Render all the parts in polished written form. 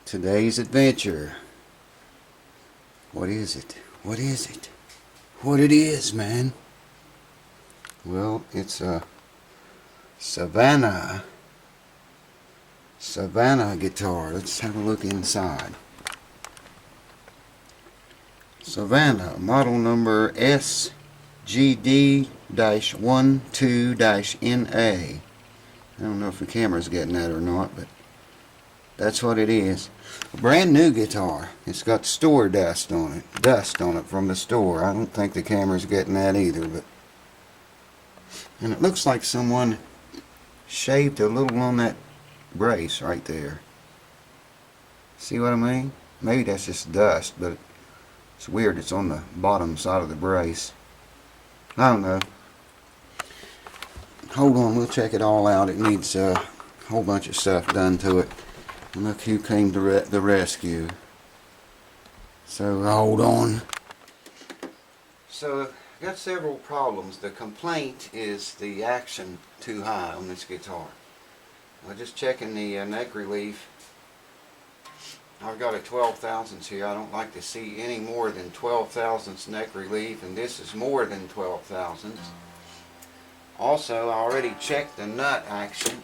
Today's adventure. What is it? What is it? What it is, man? Well, it's a Savannah guitar. Let's have a look inside. Savannah, model number SGD-12-NA. I don't know if the camera's getting that or not, but that's what it is. A brand new guitar. It's got store dust on it. Dust on it from the store. I don't think the camera's getting that either, but and it looks like someone shaved a little on that brace right there. See what I mean? Maybe that's just dust, but it's weird. It's on the bottom side of the brace. I don't know. Hold on, we'll check it all out. It needs a whole bunch of stuff done to it. And look who came to the rescue. So hold on. So I've got several problems. The complaint is the action too high on this guitar. I'm just checking the neck relief. I've got a 12 thousandths here. I don't like to see any more than 12 thousandths neck relief, and this is more than 12 thousandths. Also, I already checked the nut action,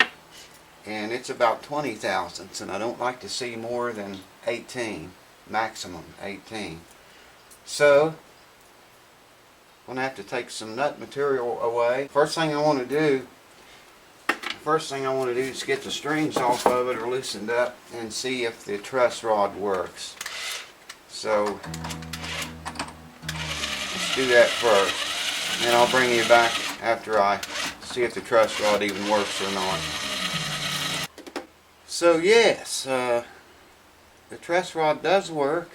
and it's about 20 thousandths, and I don't like to see more than 18, maximum 18. So I'm going to have to take some nut material away. First thing I want to do is get the strings off of it or loosened up and see if the truss rod works. So let's do that first, and I'll bring you back after I see if the truss rod even works or not. So yes, the truss rod does work.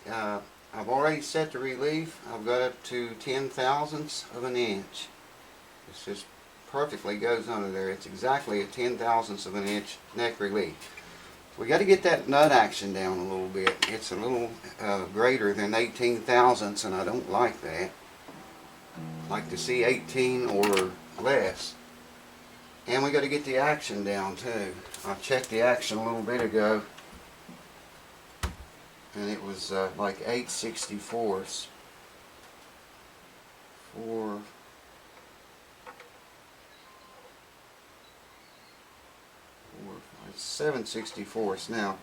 I've already set the relief. I've got it to 10 thousandths of an inch. This just perfectly goes under there. It's exactly a 10 thousandths of an inch neck relief. We got to get that nut action down a little bit. It's a little greater than 18 thousandths, and I don't like that. I like to see 18 or less. And we got to get the action down too. I checked the action a little bit ago, and it was like 8/64ths. 7/64ths now.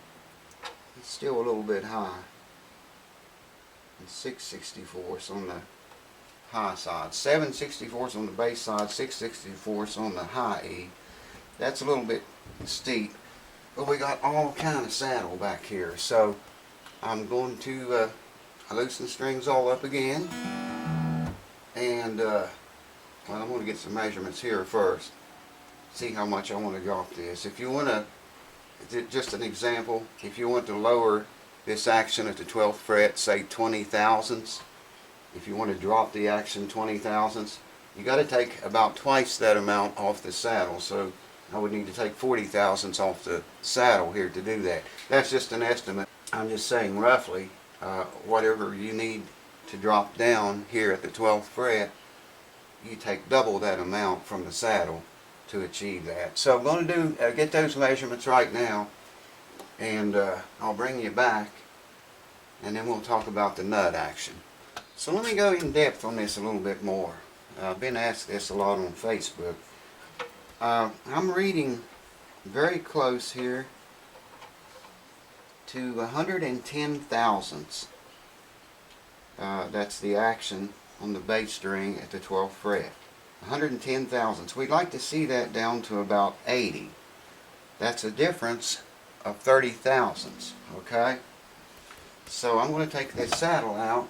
It's still a little bit high. And 6/64ths on the high side. 7/64ths on the bass side, 6/64ths on the high E. That's a little bit steep, but we got all kind of saddle back here. So I'm going to loosen the strings all up again, and well, I'm going to get some measurements here first. See how much I want to go off this. If you want to, just an example, if you want to lower this action at the 12th fret, say 20 thousandths, if you want to drop the action 20 thousandths, you got to take about twice that amount off the saddle. So I would need to take 40 thousandths off the saddle here to do that. That's just an estimate. I'm just saying roughly, whatever you need to drop down here at the 12th fret, you take double that amount from the saddle to achieve that. So I'm going to get those measurements right now, and I'll bring you back, and then we'll talk about the nut action. So let me go in depth on this a little bit more. I've been asked this a lot on Facebook. I'm reading very close here to 110 thousandths. That's the action on the bass string at the 12th fret. 110 thousandths. We'd like to see that down to about 80. That's a difference of 30 thousandths. Okay? So I'm going to take this saddle out,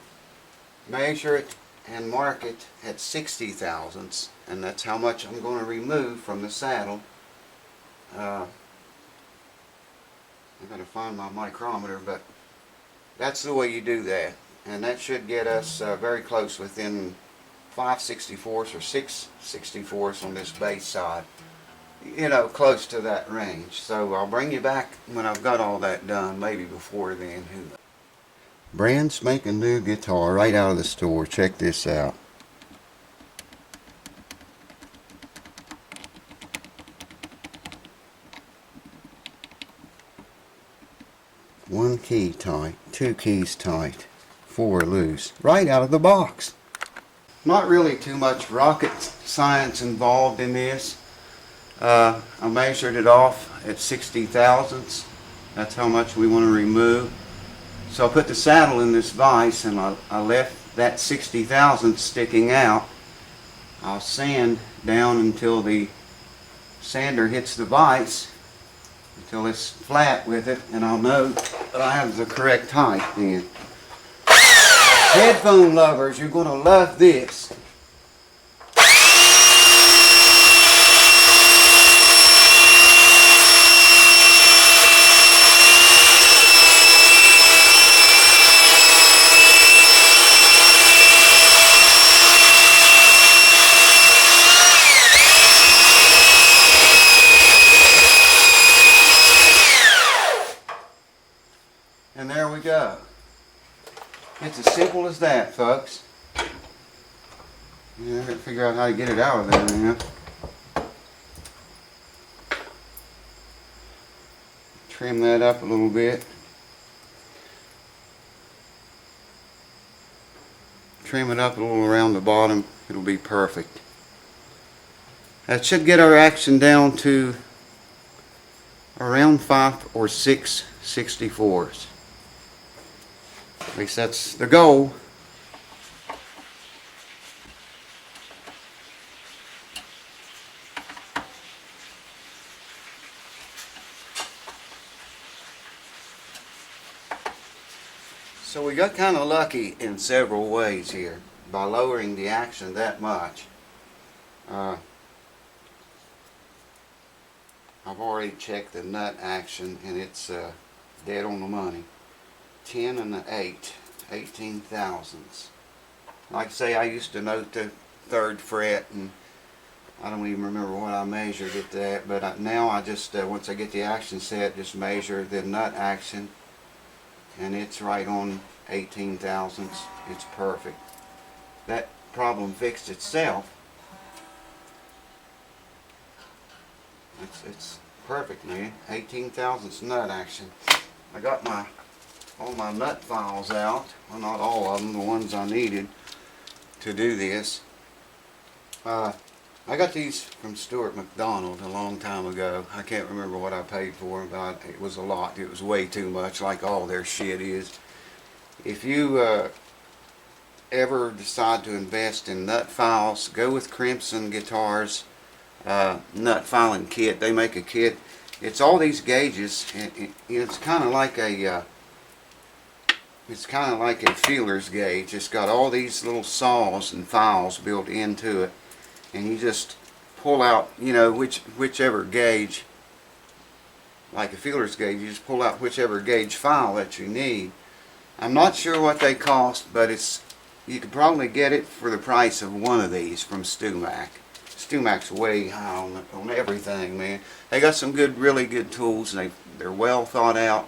measure it, and mark it at 60 thousandths, and that's how much I'm going to remove from the saddle. I've got to find my micrometer, but that's the way you do that, and that should get us very close, within 5/64ths or 6/64ths on this bass side. You know, close to that range. So I'll bring you back when I've got all that done, maybe before then. Who knows? Brand spanking new guitar right out of the store. Check this out. 1 key tight, 2 keys tight, 4 loose, right out of the box. Not really too much rocket science involved in this. I measured it off at 60 thousandths. That's how much we want to remove. So I put the saddle in this vise and I left that 60 thousandths sticking out. I'll sand down until the sander hits the vise, until it's flat with it, and I'll know that I have the correct height then. Headphone lovers, you're going to love this. And there we go. It's as simple as that, folks. Yeah, I gotta figure out how to get it out of there now. Trim that up a little bit. Trim it up a little around the bottom. It'll be perfect. That should get our action down to around 5 or 6 64s. At least that's the goal. So we got kind of lucky in several ways here by lowering the action that much. I've already checked the nut action and it's dead on the money. 10 and an 8, 18 thousandths. Like I say, I used to note the 3rd fret, and I don't even remember what I measured it at, but now I just, once I get the action set, just measure the nut action, and it's right on 18 thousandths. It's perfect. That problem fixed itself. It's perfect, man. 18 thousandths nut action. I got all my nut files out. Well, not all of them, the ones I needed to do this. I got these from Stuart McDonald a long time ago. I can't remember what I paid for them, but it was a lot. It was way too much, like all their shit is. If you ever decide to invest in nut files, go with Crimson Guitars nut filing kit. They make a kit. It's all these gauges. It's kind of like a feeler's gauge. It's got all these little saws and files built into it, and you just pull out, you know, whichever gauge. Like a feeler's gauge, you just pull out whichever gauge file that you need. I'm not sure what they cost, but you could probably get it for the price of one of these from StewMac. StewMac's way high on everything, man. They got some really good tools, and they're well thought out,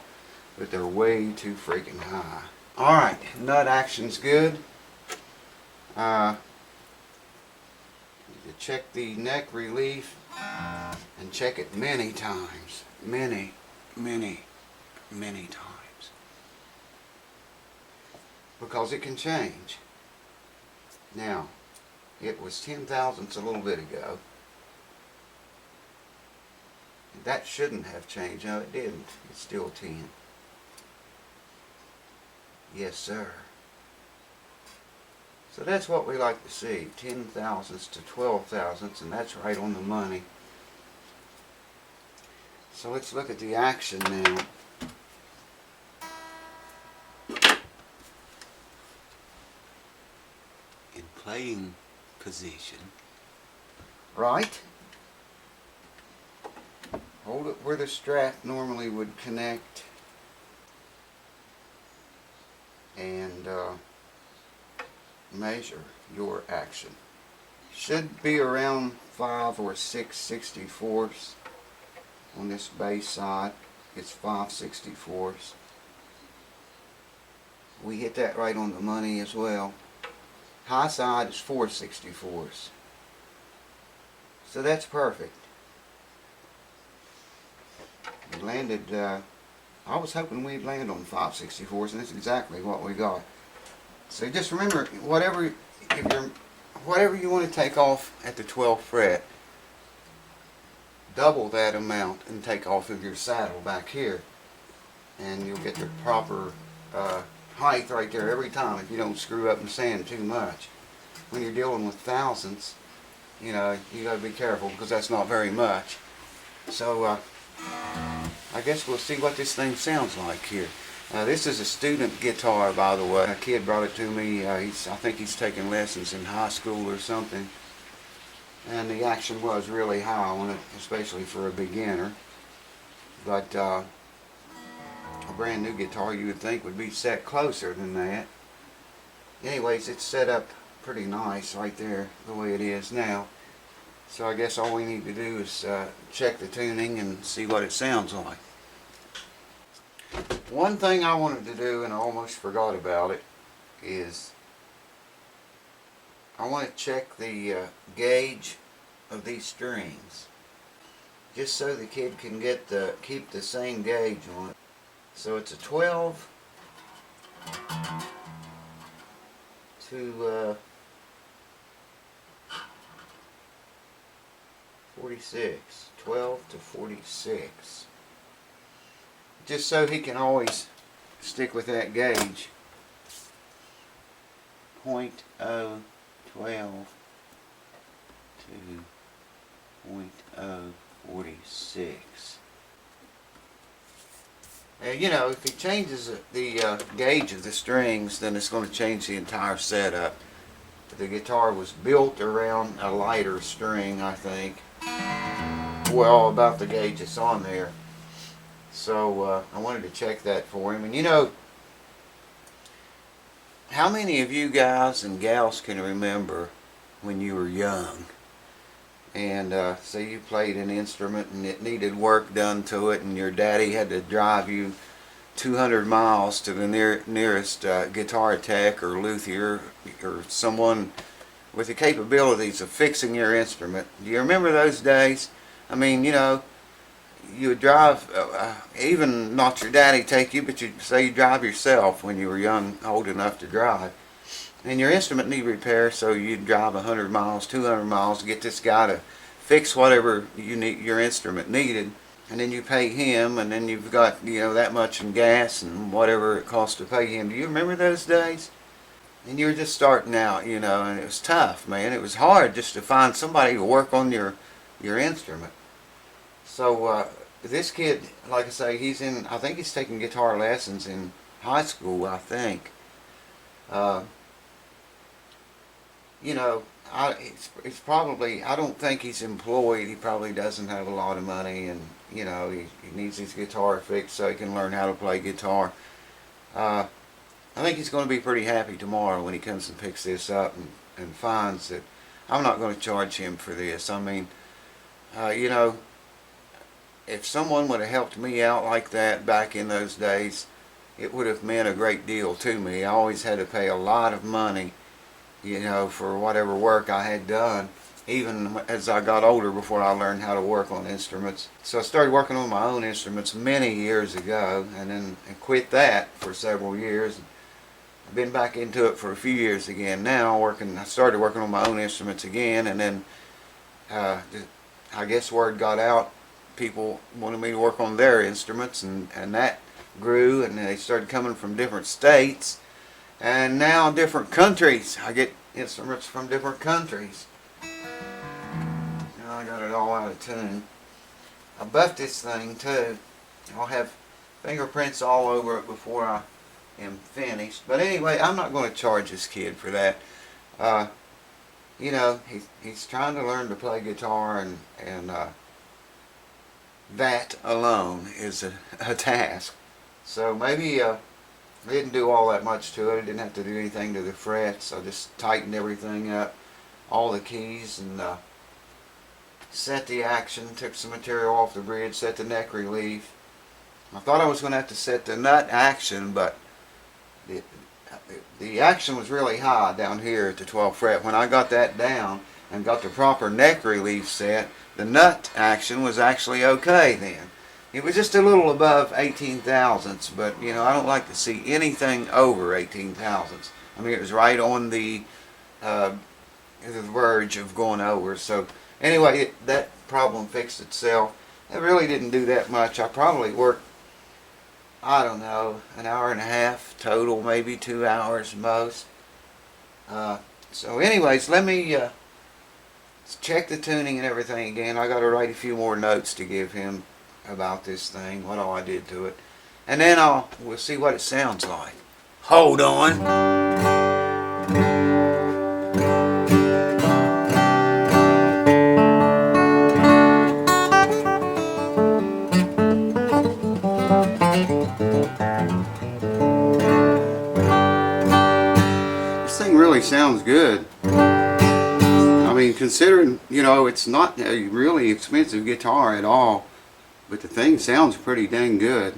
but they're way too freaking high. Alright, nut action's good. You check the neck relief and check it many times. Many times. Because it can change. Now, it was 10 thousandths a little bit ago. That shouldn't have changed. No, it didn't. It's still 10. Yes, sir. So that's what we like to see. 10 thousandths to 12 thousandths, and that's right on the money. So let's look at the action now. In playing position. Right. Hold it where the strap normally would connect. And measure your action. Should be around 5 or 6 64ths. On this bass side, it's 5 64ths. We hit that right on the money as well. High side is 4 64ths. So that's perfect. We landed I was hoping we'd land on 5/64, and that's exactly what we got. So just remember, whatever you want to take off at the 12th fret, double that amount and take off of your saddle back here, and you'll get the proper height right there every time if you don't screw up and sand too much. When you're dealing with thousandths, you know, you got to be careful because that's not very much. So I guess we'll see what this thing sounds like here. This is a student guitar, by the way. A kid brought it to me. I think he's taking lessons in high school or something. And the action was really high on it, especially for a beginner. But a brand new guitar you would think would be set closer than that. Anyways, it's set up pretty nice right there the way it is now. So I guess all we need to do is check the tuning and see what it sounds like. One thing I wanted to do, and I almost forgot about it, is I want to check the gauge of these strings, just so the kid can keep the same gauge on it. So it's a 12 to 46, 12 to 46. Just so he can always stick with that gauge. 0.012 to 0.046. And you know, if he changes the gauge of the strings, then it's going to change the entire setup. The guitar was built around a lighter string, I think. Well, about the gauge that's on there. So I wanted to check that for him. And you know, how many of you guys and gals can remember when you were young and say you played an instrument and it needed work done to it, and your daddy had to drive you 200 miles to the nearest guitar tech or luthier or someone with the capabilities of fixing your instrument? Do you remember those days? I mean, you know, you would drive, even not your daddy take you, but you'd say you drive yourself when you were young, old enough to drive. And your instrument needed repair, so you'd drive 100 miles, 200 miles to get this guy to fix whatever your instrument needed. And then you pay him, and then you've got, you know, that much in gas and whatever it costs to pay him. Do you remember those days? And you were just starting out, you know, and it was tough, man. It was hard just to find somebody to work on your instrument. So this kid, like I say, I think he's taking guitar lessons in high school, I think. You know, it's probably, I don't think he's employed. He probably doesn't have a lot of money, and you know, he needs his guitar fixed so he can learn how to play guitar. I think he's going to be pretty happy tomorrow when he comes and picks this up and finds that I'm not going to charge him for this. I mean, you know, if someone would have helped me out like that back in those days, it would have meant a great deal to me. I always had to pay a lot of money, you know, for whatever work I had done, even as I got older, before I learned how to work on instruments. So I started working on my own instruments many years ago, and then quit that for several years. I've been back into it for a few years again now, I started working on my own instruments again, and then I guess word got out. People wanted me to work on their instruments, and that grew, and they started coming from different states, and now different countries. I get instruments from different countries. Now I got it all out of tune. I buffed this thing too. I'll have fingerprints all over it before I am finished. But anyway, I'm not going to charge this kid for that. You know, he's trying to learn to play guitar, and that alone is a task. So maybe I didn't do all that much to it. I didn't have to do anything to the frets. I just tightened everything up, all the keys, and set the action, took some material off the bridge, set the neck relief. I thought I was going to have to set the nut action, but the action was really high down here at the 12th fret. When I got that down and got the proper neck relief set, the nut action was actually okay then. It was just a little above 18 thousandths, but you know, I don't like to see anything over 18 thousandths. I mean, it was right on the verge of going over. So anyway, that problem fixed itself. It really didn't do that much. I probably worked, I don't know, an hour and a half total, maybe 2 hours most. So anyways, let me check the tuning and everything again. I got to write a few more notes to give him about this thing, what all I did to it. And then we'll see what it sounds like. Hold on. This thing really sounds good. I mean, considering, you know, it's not a really expensive guitar at all, but the thing sounds pretty dang good.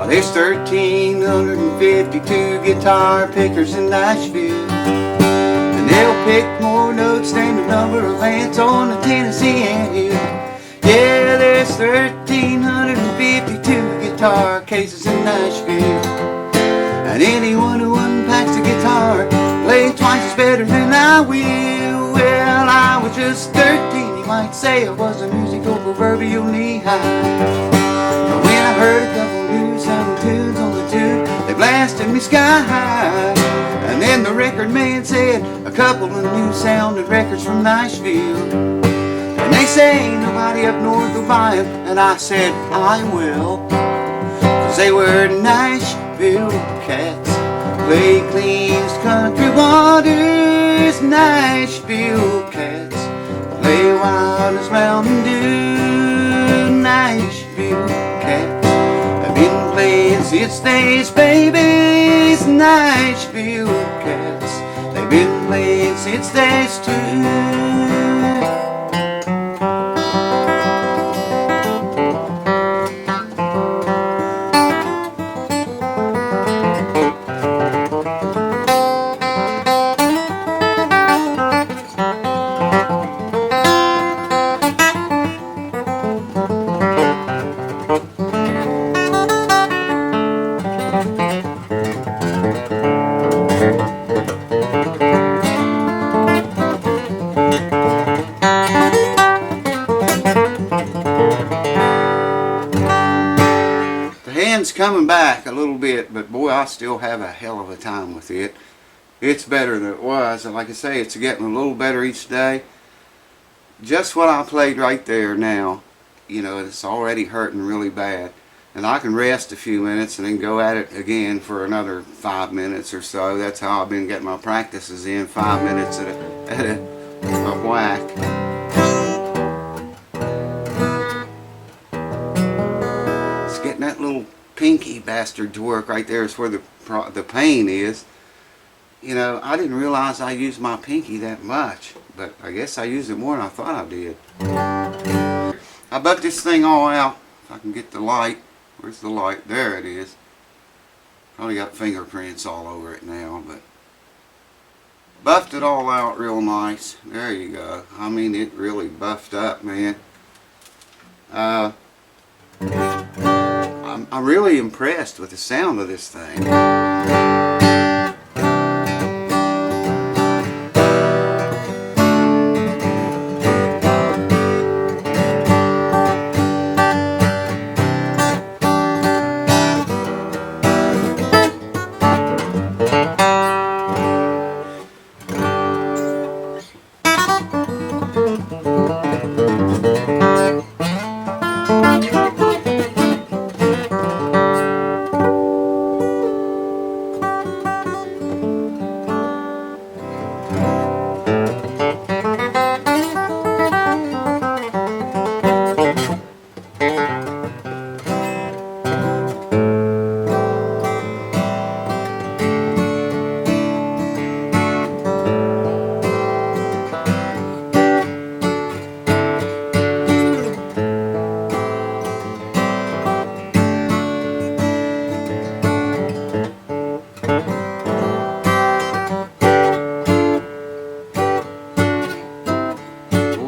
There's 1,352 guitar pickers in Nashville, and they'll pick more notes than the number of ants on the Tennessee anthill. Yeah, there's 1,352 guitar cases in Nashville, and anyone who unpacks a guitar plays twice as better than I will. Well, I was just 13, you might say I was a musical proverbial knee-high. But when I heard a couple new sounding tunes on the tube, they blasted me sky high. And then the record man said a couple of new sounding records from Nashville, and they say nobody up north will buy them, and I said I will, 'cause they were Nashville cats, play clean as country waters. Nashville cats, play wild as mountain dew. Nashville cats have been playing since they's babies. Nashville cats, they've been playing since they's two. Coming back a little bit, but boy, I still have a hell of a time with it. It's better than it was, and like I say, it's getting a little better each day. Just what I played right there now, you know, it's already hurting really bad, and I can rest a few minutes and then go at it again for another 5 minutes or so. That's how I've been getting my practices in, 5 minutes at a whack. It's getting that little pinky bastard to work right there is where the pain is. You know, I didn't realize I used my pinky that much, but I guess I used it more than I thought I did. I bucked this thing all out. If I can get the light. Where's the light? There it is. Probably got fingerprints all over it now, but buffed it all out real nice. There you go. I mean, it really buffed up, man. I I'm really impressed with the sound of this thing.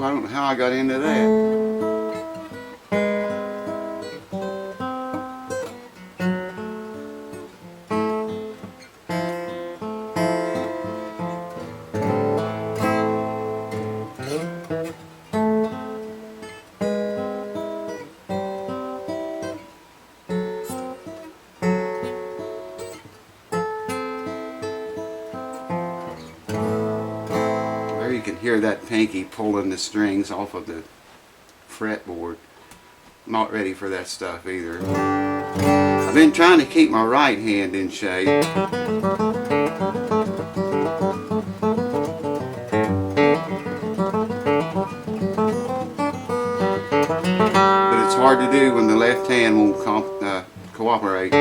I don't know how I got into that. There you can hear that pinky pulling the strings off of the fretboard. Not ready for that stuff either. I've been trying to keep my right hand in shape. But it's hard to do when the left hand won't cooperate.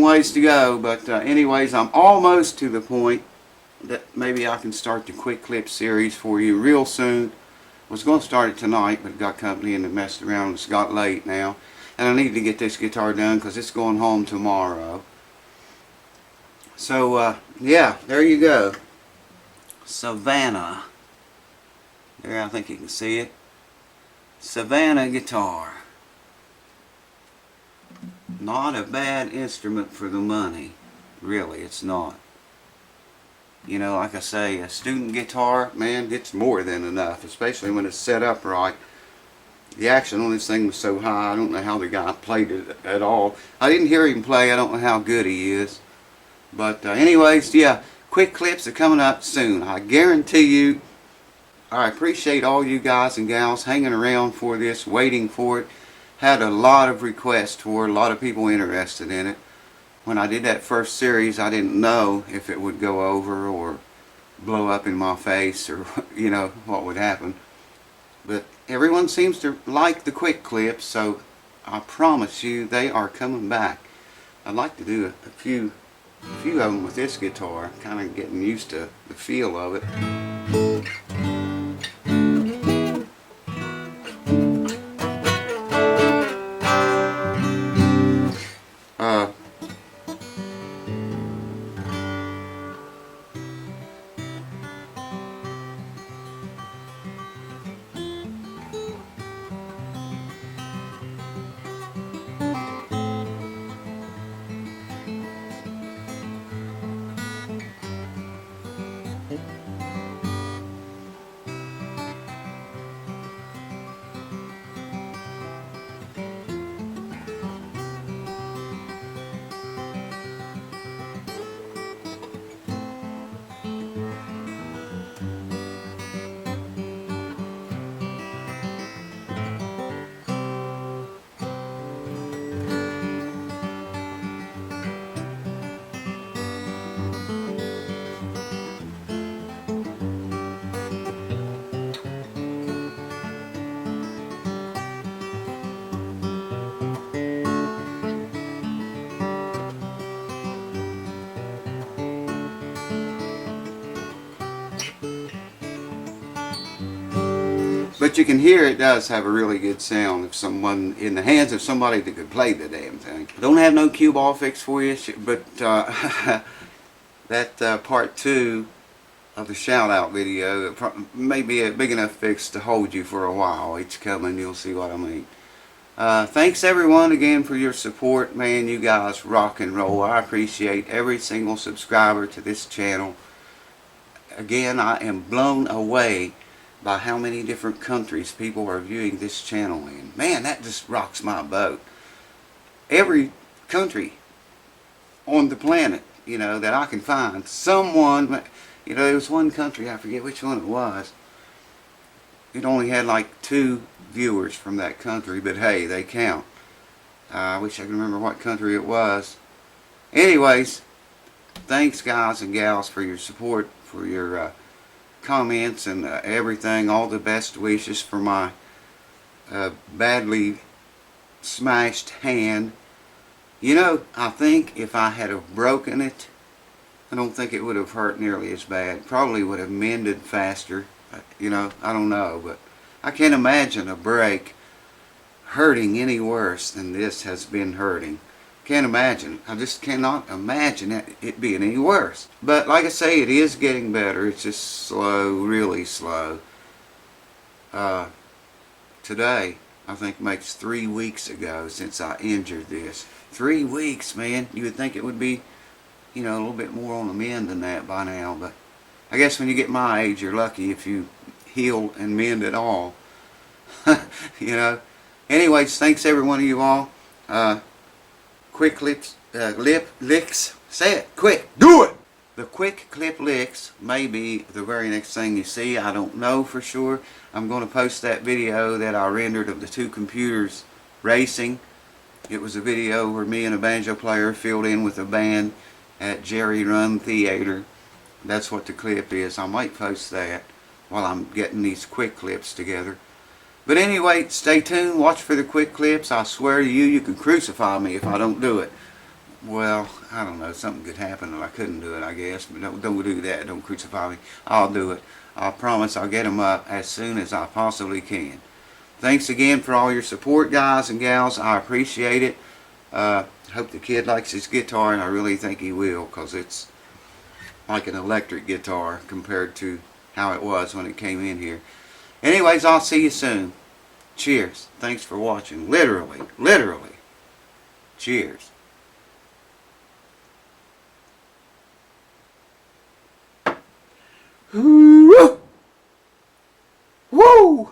Ways to go, but anyways, I'm almost to the point that maybe I can start the quick clip series for you real soon. I was going to start it tonight, but got company and it messed around. It's got late now, and I need to get this guitar done because it's going home tomorrow. So yeah, there you go. Savannah. There, I think you can see it. Savannah guitar. Not a bad instrument for the money. Really, it's not. You know, like I say, a student guitar, man, it's more than enough, especially when it's set up right. The action on this thing was so high, I don't know how the guy played it at all. I didn't hear him play, I don't know how good he is. But anyways, yeah, quick clips are coming up soon. I guarantee you. I appreciate all you guys and gals hanging around for this, waiting for it. Had a lot of requests for it, a lot of people interested in it. When I did that first series, I didn't know if it would go over or blow up in my face or, you know, what would happen. But everyone seems to like the quick clips, so I promise you they are coming back. I'd like to do a few of them with this guitar, kind of getting used to the feel of it. But you can hear it does have a really good sound if someone, in the hands of somebody that could play the damn thing. Don't have no cue ball fix for you, but that part 2 of the shout out video may be a big enough fix to hold you for a while. It's coming, you'll see what I mean. Thanks everyone again for your support, man. You guys rock and roll. I appreciate every single subscriber to this channel. Again, I am blown away by how many different countries people are viewing this channel in. Man, that just rocks my boat. Every country on the planet, you know, that I can find someone. You know, there was one country, I forget which one it was. It only had like 2 viewers from that country, but hey, they count. I wish I could remember what country it was. Anyways, thanks guys and gals for your support, for your comments and everything. All the best wishes for my badly smashed hand. You know, I think if I had have broken it, I don't think it would have hurt nearly as bad. Probably would have mended faster. You know, I don't know, but I can't imagine a break hurting any worse than this has been hurting. Can't imagine. I just cannot imagine it being any worse. But like I say, it is getting better. It's just slow, really slow. Today, I think makes 3 weeks ago since I injured this. 3 weeks, man. You would think it would be, you know, a little bit more on the mend than that by now, but I guess when you get my age, you're lucky if you heal and mend at all. You know. Anyways, thanks every one of you all. Quick lip licks. Say it quick. Do it. The quick clip licks may be the very next thing you see. I don't know for sure. I'm going to post that video that I rendered of the 2 computers racing. It was a video where me and a banjo player filled in with a band at Jerry Run Theater. That's what the clip is. I might post that while I'm getting these quick clips together. But anyway, stay tuned. Watch for the quick clips. I swear to you, you can crucify me if I don't do it. Well, I don't know. Something could happen and I couldn't do it, I guess. But don't do that. Don't crucify me. I'll do it. I promise I'll get them up as soon as I possibly can. Thanks again for all your support, guys and gals. I appreciate it. Hope the kid likes his guitar, and I really think he will, because it's like an electric guitar compared to how it was when it came in here. Anyways, I'll see you soon. Cheers. Thanks for watching. Literally. Cheers. Woo! Woo!